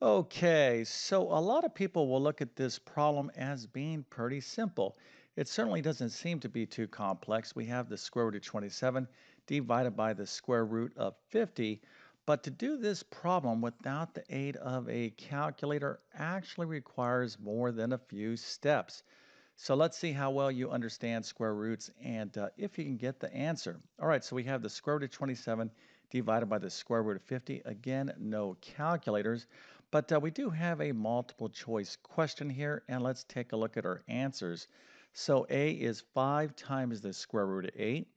Okay, so a lot of people will look at this problem as being pretty simple. It certainly doesn't seem to be too complex. We have the square root of 27 divided by the square root of 50. But to do this problem without the aid of a calculator actually requires more than a few steps. So let's see how well you understand square roots and if you can get the answer. All right, so we have the square root of 27 divided by the square root of 50. Again, no calculators, but we do have a multiple choice question here, and let's take a look at our answers. So A is 5 times the square root of 8.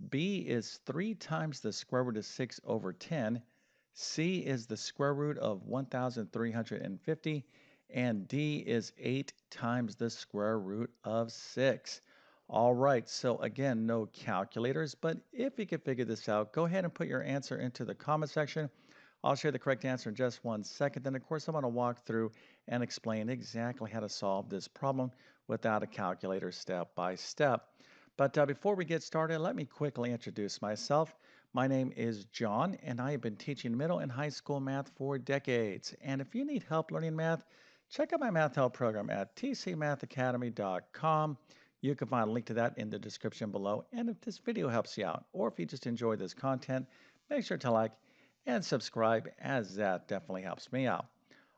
B is 3 times the square root of 6 over 10. C is the square root of 1,350. And D is 8 times the square root of 6. All right, so again, no calculators, but if you can figure this out, go ahead and put your answer into the comment section. I'll share the correct answer in just 1 second. Then, of course, I'm going to walk through and explain exactly how to solve this problem without a calculator step by step. But before we get started, let me quickly introduce myself. My name is John, and I have been teaching middle and high school math for decades. And if you need help learning math, check out my math help program at tcmathacademy.com. You can find a link to that in the description below. And if this video helps you out, or if you just enjoy this content, make sure to like and subscribe, as that definitely helps me out.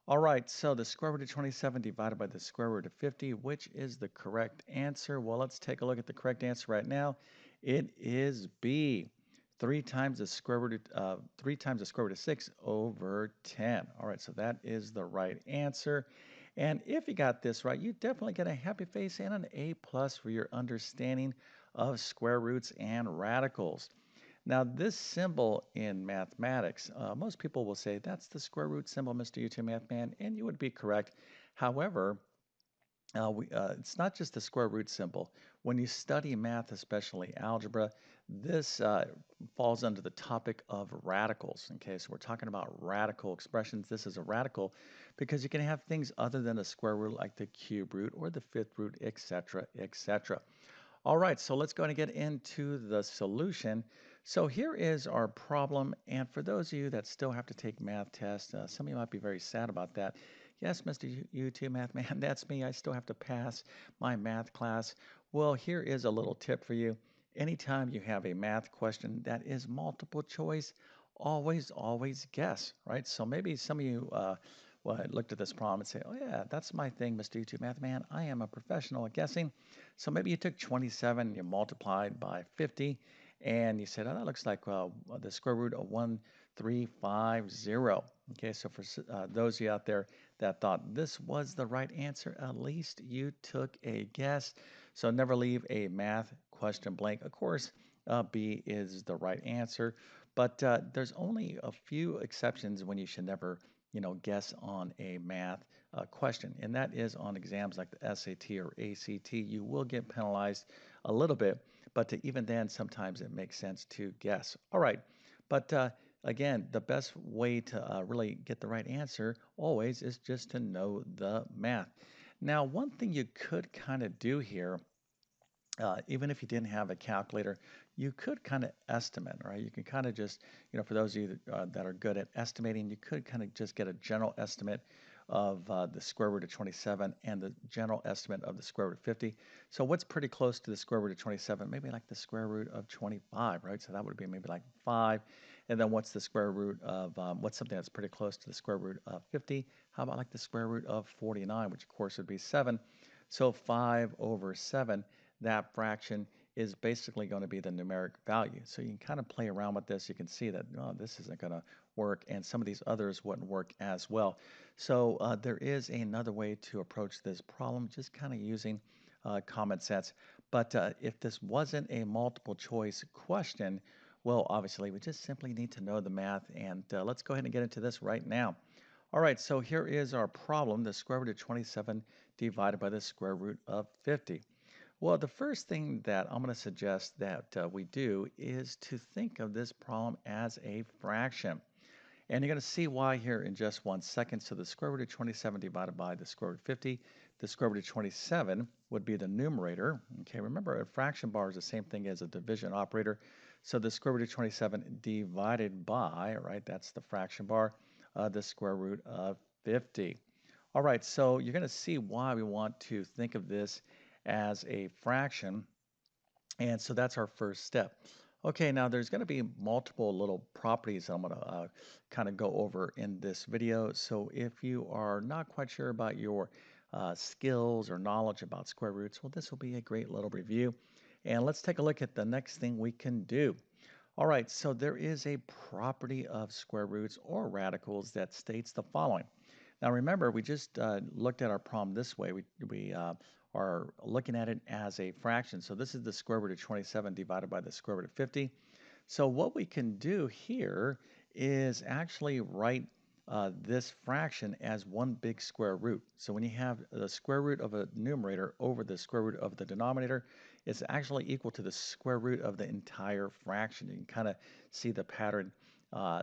All right, so the square root of 27 divided by the square root of 50, which is the correct answer? Well, let's take a look at the correct answer right now. It is B. 3 times the square root of 3 times the square root of 6 over 10. All right, so that is the right answer. And if you got this right, you definitely get a happy face and an A plus for your understanding of square roots and radicals. Now, this symbol in mathematics, most people will say that's the square root symbol, Mr. YouTube Math Man, and you would be correct. However, it's not just the square root symbol. When you study math, especially algebra, this falls under the topic of radicals. Okay, so we're talking about radical expressions. This is a radical because you can have things other than a square root like the cube root or the fifth root, etc., etc. All right, so let's go and get into the solution. So here is our problem, and for those of you that still have to take math tests, some of you might be very sad about that. Yes, Mr. YouTube Math Man, that's me. I still have to pass my math class. Well, here is a little tip for you. Anytime you have a math question that is multiple choice, always guess, right? So maybe some of you well, looked at this problem and say, oh yeah, that's my thing, Mr. YouTube Math Man. I am a professional at guessing. So maybe you took 27 and you multiplied by 50, and you said, oh, that looks like the square root of 1350. Okay, so for those of you out there that thought this was the right answer, at least you took a guess. So never leave a math question blank. Of course, B is the right answer, but there's only a few exceptions when you should never guess on a math question, and that is on exams like the SAT or ACT. You will get penalized a little bit, but even then, sometimes it makes sense to guess. All right, but again, the best way to really get the right answer always is just to know the math. Now, one thing you could kind of do here, even if you didn't have a calculator, you could kind of estimate, right? You can kind of just, for those of you that are good at estimating, you could kind of just get a general estimate of the square root of 27 and the general estimate of the square root of 50. So what's pretty close to the square root of 27? Maybe like the square root of 25, right? So that would be maybe like 5. And then what's the square root of, what's something that's pretty close to the square root of 50? How about like the square root of 49, which of course would be 7. So 5 over 7, that fraction is basically going to be the numeric value. So you can kind of play around with this. You can see that, oh, this isn't going to work, and some of these others wouldn't work as well. So there is another way to approach this problem, just kind of using common sense. But if this wasn't a multiple choice question, well, obviously, we just simply need to know the math, and let's go ahead and get into this right now. All right, so here is our problem, the square root of 27 divided by the square root of 50. Well, the first thing that I'm going to suggest that we do is to think of this problem as a fraction. And you're going to see why here in just 1 second. So the square root of 27 divided by the square root of 50, the square root of 27 would be the numerator. Okay, remember a fraction bar is the same thing as a division operator. So the square root of 27 divided by, right, that's the fraction bar, the square root of 50. All right, so you're going to see why we want to think of this as a fraction. And so that's our first step. Okay, now there's going to be multiple little properties that I'm going to kind of go over in this video. So if you are not quite sure about your skills or knowledge about square roots, well, this will be a great little review. And let's take a look at the next thing we can do. All right, so there is a property of square roots or radicals that states the following. Now remember, we just looked at our problem this way. We are looking at it as a fraction. So this is the square root of 27 divided by the square root of 50. So what we can do here is actually write this fraction as one big square root. So when you have the square root of a numerator over the square root of the denominator, it's actually equal to the square root of the entire fraction. You can kind of see the pattern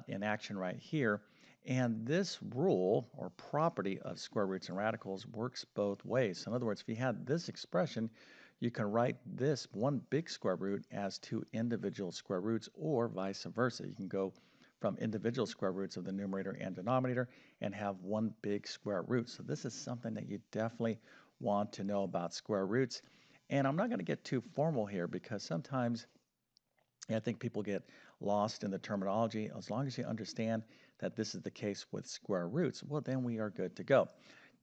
in action right here. And this rule or property of square roots and radicals works both ways. So in other words, if you had this expression, you can write this one big square root as two individual square roots, or vice versa. You can go from individual square roots of the numerator and denominator and have one big square root. So this is something that you definitely want to know about square roots. And I'm not going to get too formal here because sometimes I think people get lost in the terminology. As long as you understand that this is the case with square roots, well, then we are good to go.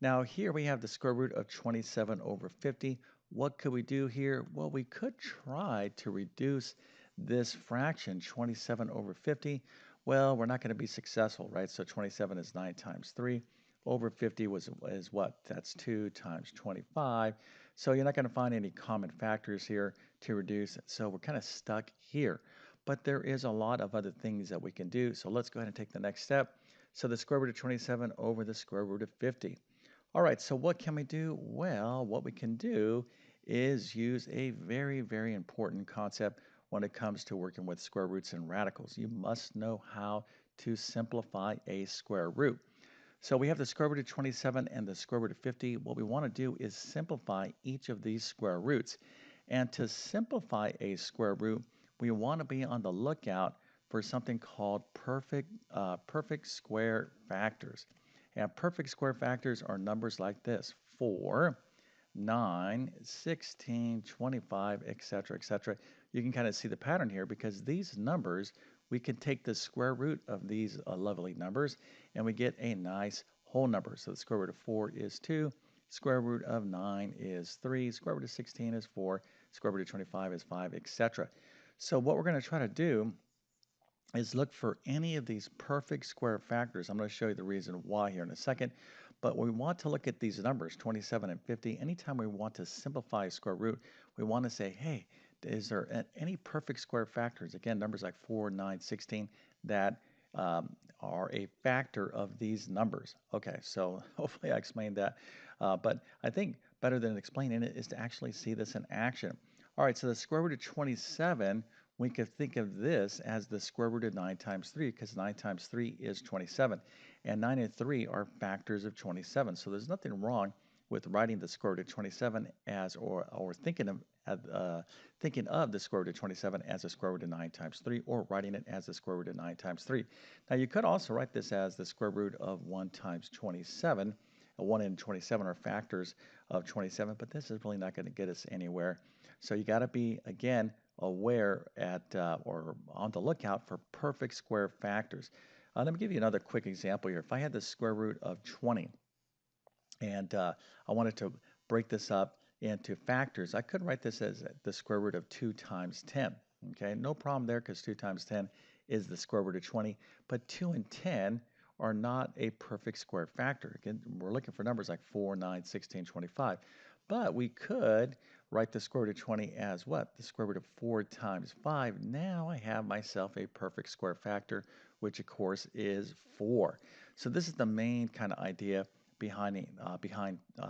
Now, here we have the square root of 27 over 50. What could we do here? Well, we could try to reduce this fraction, 27 over 50. Well, we're not going to be successful, right? So 27 is 9 times 3. Over 50 is what? That's 2 times 25. So you're not going to find any common factors here to reduce it. So we're kind of stuck here. But there is a lot of other things that we can do. So let's go ahead and take the next step. So the square root of 27 over the square root of 50. All right, so what can we do? Well, what we can do is use a very, very important concept when it comes to working with square roots and radicals. You must know how to simplify a square root. So we have the square root of 27 and the square root of 50. What we want to do is simplify each of these square roots. And to simplify a square root, we want to be on the lookout for something called perfect square factors. And perfect square factors are numbers like this: 4, 9, 16, 25, etc., etc. You can kind of see the pattern here because these numbers, we can take the square root of these lovely numbers and we get a nice whole number. So the square root of 4 is 2, square root of 9 is 3, square root of 16 is 4, square root of 25 is 5, etc. So what we're going to try to do is look for any of these perfect square factors. I'm going to show you the reason why here in a second. But we want to look at these numbers, 27 and 50. Anytime we want to simplify a square root, we want to say, hey, is there any perfect square factors? Again, numbers like 4, 9, 16 that are a factor of these numbers. Okay, so hopefully I explained that. But I think better than explaining it is to actually see this in action. All right, so the square root of 27, we could think of this as the square root of 9 times 3 because 9 times 3 is 27. And 9 and 3 are factors of 27. So there's nothing wrong with writing the square root of 27 as, or thinking of the square root of 27 as the square root of 9 times 3, or writing it as the square root of 9 times 3. Now you could also write this as the square root of 1 times 27. 1 and 27 are factors of 27, but this is really not going to get us anywhere. So you got to be, again, aware or on the lookout for perfect square factors. Let me give you another quick example here. If I had the square root of 20 and I wanted to break this up into factors, I could write this as the square root of 2 times 10. Okay, no problem there because 2 times 10 is the square root of 20, but 2 and 10 are not a perfect square factor. Again, we're looking for numbers like 4, 9, 16, 25. But we could write the square root of 20 as what? The square root of 4 times 5. Now I have myself a perfect square factor, which of course is 4. So this is the main kind of idea behind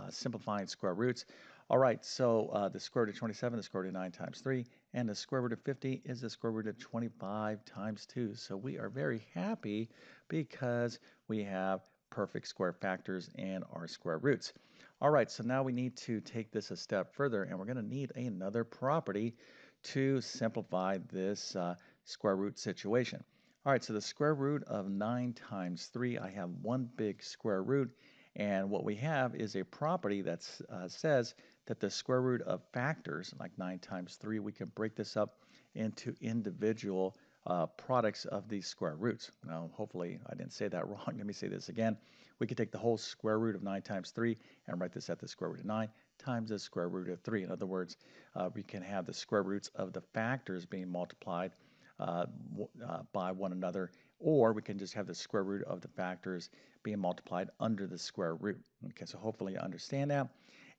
simplifying square roots. All right, so the square root of 27 is the square root of 9 times 3, and the square root of 50 is the square root of 25 times 2. So we are very happy because we have perfect square factors in our square roots. All right, so now we need to take this a step further, and we're going to need another property to simplify this square root situation. All right, so the square root of 9 times 3, I have one big square root. And what we have is a property that says that the square root of factors, like 9 times 3, we can break this up into individual products of these square roots. Now, hopefully I didn't say that wrong. Let me say this again. We could take the whole square root of 9 times 3 and write this at the square root of 9 times the square root of 3. In other words, we can have the square roots of the factors being multiplied uh, by one another, or we can just have the square root of the factors being multiplied under the square root. Okay, so hopefully you understand that.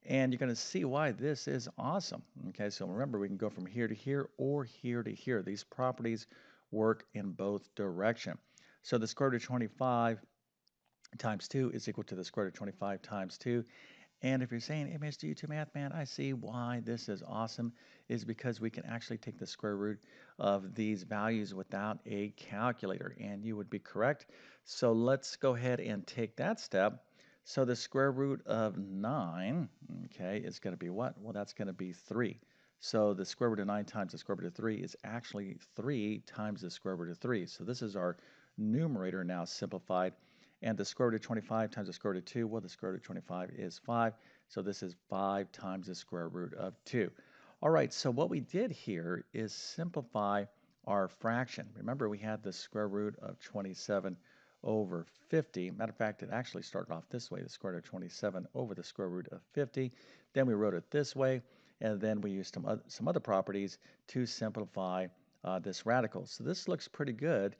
And you're going to see why this is awesome. Okay, so remember, we can go from here to here or here to here. These properties work in both direction. So the square root of 25 times 2 is equal to the square root of 25 times 2. And if you're saying, hey, Mr. YouTube Math Man, I see why this is awesome, is because we can actually take the square root of these values without a calculator. And you would be correct. So let's go ahead and take that step. So the square root of 9, okay, is going to be what? Well, that's going to be 3. So the square root of 9 times the square root of 3 is actually 3 times the square root of 3. So this is our numerator now simplified. And the square root of 25 times the square root of 2, well, the square root of 25 is 5. So this is 5 times the square root of 2. All right, so what we did here is simplify our fraction. Remember, we had the square root of 27 over 50. Matter of fact, it actually started off this way, the square root of 27 over the square root of 50. Then we wrote it this way, and then we used some other properties to simplify this radical. So this looks pretty good.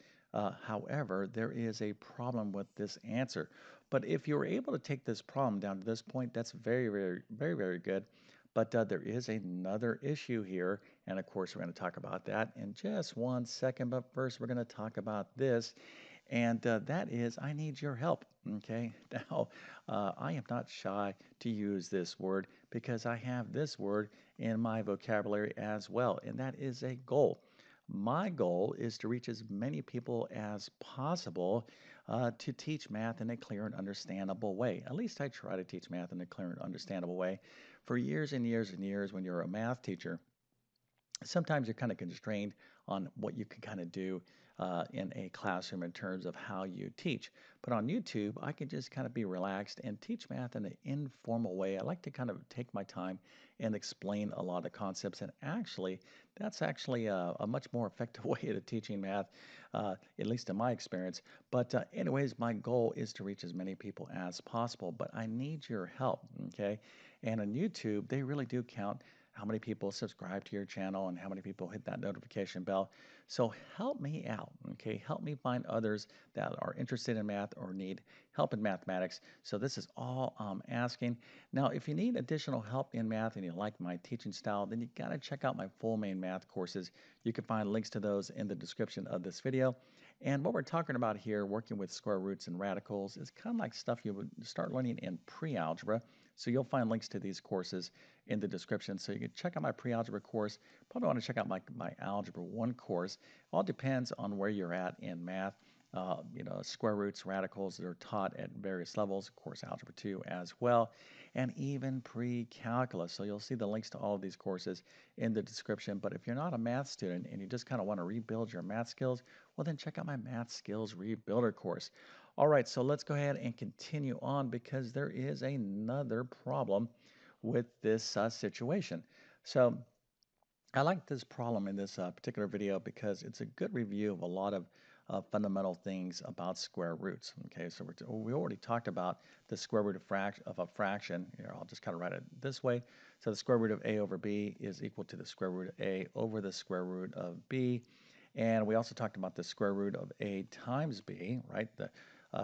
However, there is a problem with this answer. But if you were able to take this problem down to this point, that's very, very, very, very good. But there is another issue here. And of course, we're going to talk about that in just one second. But first, we're going to talk about this. And that is, I need your help. Okay. Now, I am not shy to use this word because I have this word in my vocabulary as well. And that is a goal. My goal is to reach as many people as possible to teach math in a clear and understandable way. At least I try to teach math in a clear and understandable way. For years and years and years, when you're a math teacher, sometimes you're kind of constrained on what you can kind of do in a classroom in terms of how you teach. But on YouTube, I can just kind of be relaxed and teach math in an informal way. I like to kind of take my time and explain a lot of concepts. And actually, that's actually a much more effective way of teaching math, at least in my experience. But anyways, my goal is to reach as many people as possible. But I need your help, okay? And on YouTube, they really do count how many people subscribe to your channel and how many people hit that notification bell. So help me out, okay? Help me find others that are interested in math or need help in mathematics. So this is all I'm asking. Now, if you need additional help in math and you like my teaching style, then you gotta check out my full main math courses. You can find links to those in the description of this video. And what we're talking about here, working with square roots and radicals, is kind of like stuff you would start learning in pre-algebra. So you'll find links to these courses in the description. So you can check out my pre-algebra course. Probably want to check out my Algebra 1 course. All depends on where you're at in math. Square roots, radicals that are taught at various levels, of course, Algebra 2 as well, and even pre-calculus. So you'll see the links to all of these courses in the description. But if you're not a math student and you just kind of want to rebuild your math skills, well, then check out my Math Skills Rebuilder course. All right, so let's go ahead and continue on because there is another problem with this situation. So I like this problem in this particular video because it's a good review of a lot of fundamental things about square roots. Okay, so we already talked about the square root of a fraction. Here, I'll just kind of write it this way. So the square root of a over b is equal to the square root of a over the square root of b. And we also talked about the square root of a times b, right? The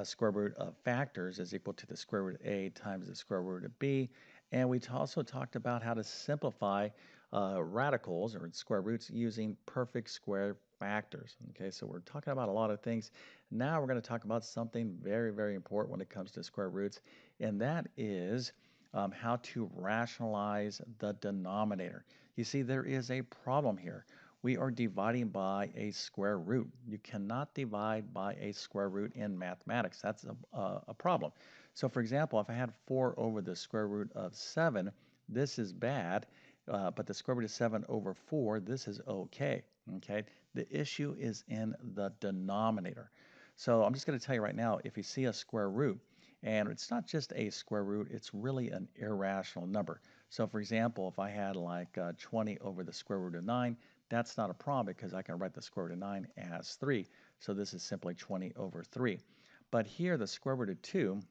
square root of factors is equal to the square root of a times the square root of b. And we also talked about how to simplify radicals or square roots using perfect square factors. Okay, so we're talking about a lot of things. Now we're going to talk about something very, very important when it comes to square roots, and that is how to rationalize the denominator. You see, there is a problem here. We are dividing by a square root. You cannot divide by a square root in mathematics. That's a problem. So for example, if I had 4 over the square root of 7, this is bad, but the square root of 7 over 4, this is okay. Okay, the issue is in the denominator. So I'm just going to tell you right now, if you see a square root, and it's not just a square root, it's really an irrational number. So for example, if I had like 20 over the square root of 9, that's not a problem because I can write the square root of 9 as 3. So this is simply 20 over 3. But here, the square root of 2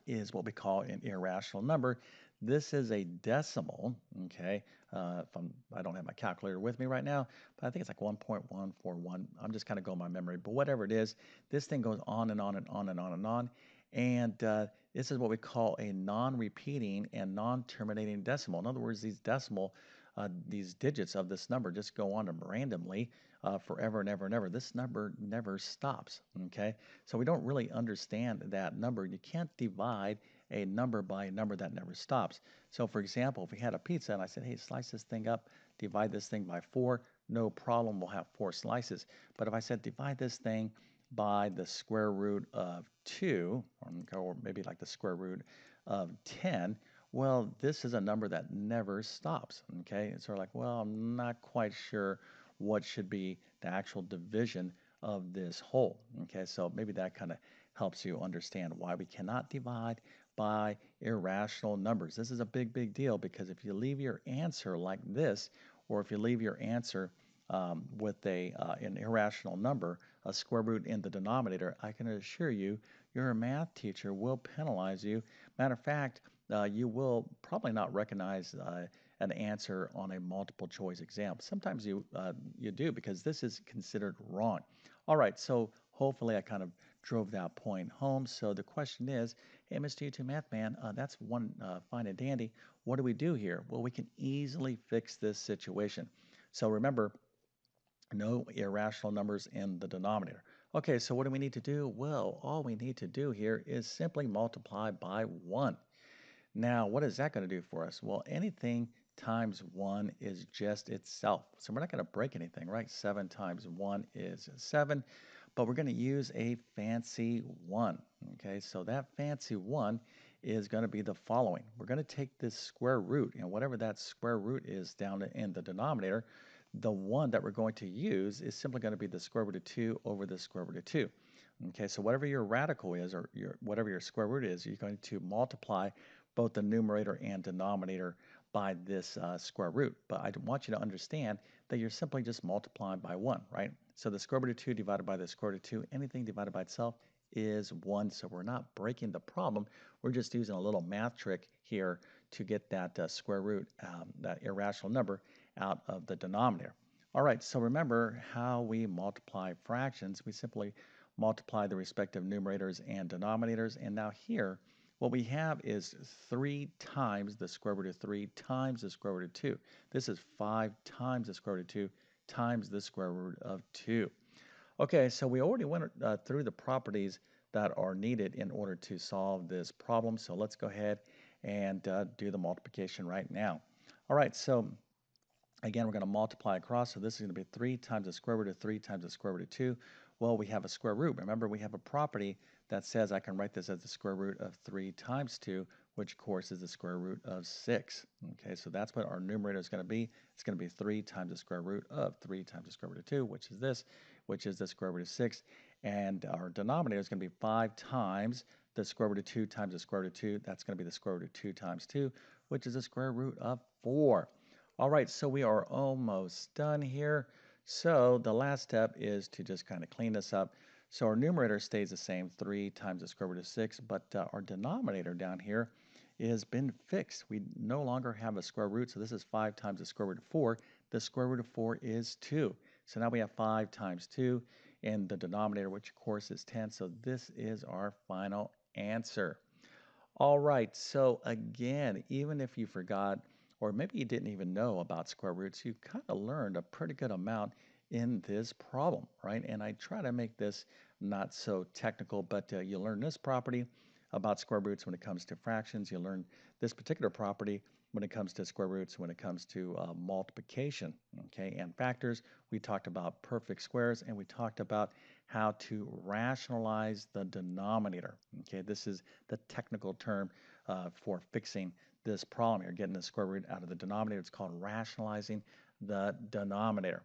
is what we call an irrational number. This is a decimal, okay? I don't have my calculator with me right now, but I think it's like 1.141. I'm just kind of going by memory, but whatever it is, this thing goes on and on and on and on and on. And this is what we call a non-repeating and non-terminating decimal. In other words, these digits of this number just go on randomly forever and ever and ever. This number never stops, okay? So we don't really understand that number. You can't divide a number by a number that never stops. So for example, if we had a pizza and I said, hey, slice this thing up, divide this thing by 4, no problem, we'll have 4 slices. But if I said divide this thing by the square root of 2, or maybe like the square root of 10, well, this is a number that never stops, okay? And so we're like, well, I'm not quite sure what should be the actual division of this whole, okay? So maybe that kind of helps you understand why we cannot divide by irrational numbers. This is a big, big deal because if you leave your answer like this, or if you leave your answer with an irrational number, a square root in the denominator, I can assure you your math teacher will penalize you. Matter of fact, you will probably not recognize an answer on a multiple choice exam. Sometimes you do because this is considered wrong. All right, so hopefully I kind of drove that point home. So the question is, hey, Mr. YouTube Math Man, that's one fine and dandy. What do we do here? Well, we can easily fix this situation. So remember, no irrational numbers in the denominator. Okay, so what do we need to do? Well, all we need to do here is simply multiply by 1. Now, what is that going to do for us? Well, anything times 1 is just itself. So we're not going to break anything, right? 7 times 1 is 7, but we're going to use a fancy 1. Okay, so that fancy 1 is going to be the following. We're going to take this square root, and whatever that square root is down in the denominator, the 1 that we're going to use is simply going to be the square root of 2 over the square root of 2. Okay, so whatever your radical is, or whatever your square root is, you're going to multiply both the numerator and denominator by this square root. But I want you to understand that you're simply just multiplying by 1, right? So the square root of 2 divided by the square root of 2, anything divided by itself is 1. So we're not breaking the problem. We're just using a little math trick here to get that square root, that irrational number, out of the denominator. All right, so remember how we multiply fractions. We simply multiply the respective numerators and denominators. And now here, what we have is 3 times the square root of 3 times the square root of 2. This is 5 times the square root of 2 times the square root of 2. Okay, so we already went through the properties that are needed in order to solve this problem. So let's go ahead and do the multiplication right now. All right, so again, we're going to multiply across. So this is going to be 3 times the square root of 3 times the square root of 2. Well, we have a square root. Remember, we have a property that says I can write this as the square root of 3 times 2, which of course is the square root of 6. Okay, so that's what our numerator is going to be. It's going to be 3 times the square root of 3 times the square root of 2, which is this, which is the square root of 6. And our denominator is going to be 5 times the square root of 2 times the square root of 2. That's going to be the square root of 2 times 2, which is the square root of 4. All right, so we are almost done here. So the last step is to just kind of clean this up. So our numerator stays the same, 3 times the square root of 6, but our denominator down here has been fixed. We no longer have a square root, so this is 5 times the square root of 4. The square root of 4 is 2. So now we have 5 times 2 in the denominator, which of course is 10. So this is our final answer. All right, so again, even if you forgot, or maybe you didn't even know about square roots, you kind of learned a pretty good amount in this problem, right? And I try to make this not so technical, but you learn this property about square roots when it comes to fractions. You learn this particular property when it comes to square roots, when it comes to multiplication, okay, and factors. We talked about perfect squares, and we talked about how to rationalize the denominator, okay? This is the technical term for fixing this problem here, getting the square root out of the denominator. It's called rationalizing the denominator.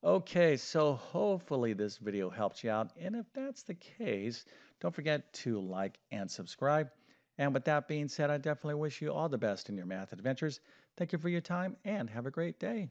Okay, so hopefully this video helped you out. And if that's the case, don't forget to like and subscribe. And with that being said, I definitely wish you all the best in your math adventures. Thank you for your time and have a great day.